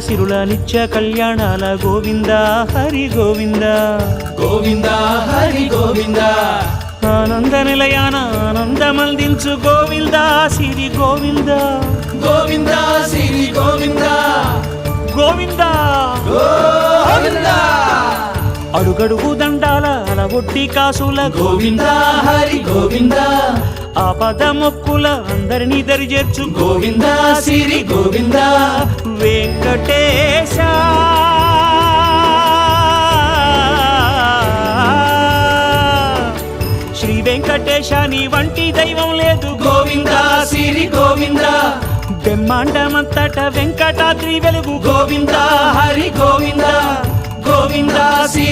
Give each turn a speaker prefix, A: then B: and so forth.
A: సిరుల నిత్య కళ్యాణాల గోవింద హరి గోవింద
B: గోవింద హరి గోవింద
A: ఆనంద నిలయాన ఆనందమందించు గోవింద సిరి గోవింద
B: గోవింద శ్రీ గోవింద
A: గోవింద
B: గోవింద
A: అడుగడుగు దండాల అలవొట్టి కాసుల
B: గోవింద హరి గోవింద
A: ఆపద మొక్కుల అందరినీ దరిచేర్చు
B: గోవింద శ్రీ గోవింద
A: వెంకటేశ శ్రీ వెంకటేశ నీ వంటి దైవం లేదు
B: గోవింద శ్రీ గోవింద
A: బ్రహ్మాండమంతట వెంకటాద్రి వెలుగు
B: గోవింద హరి గోవింద గోవింద శ్రీ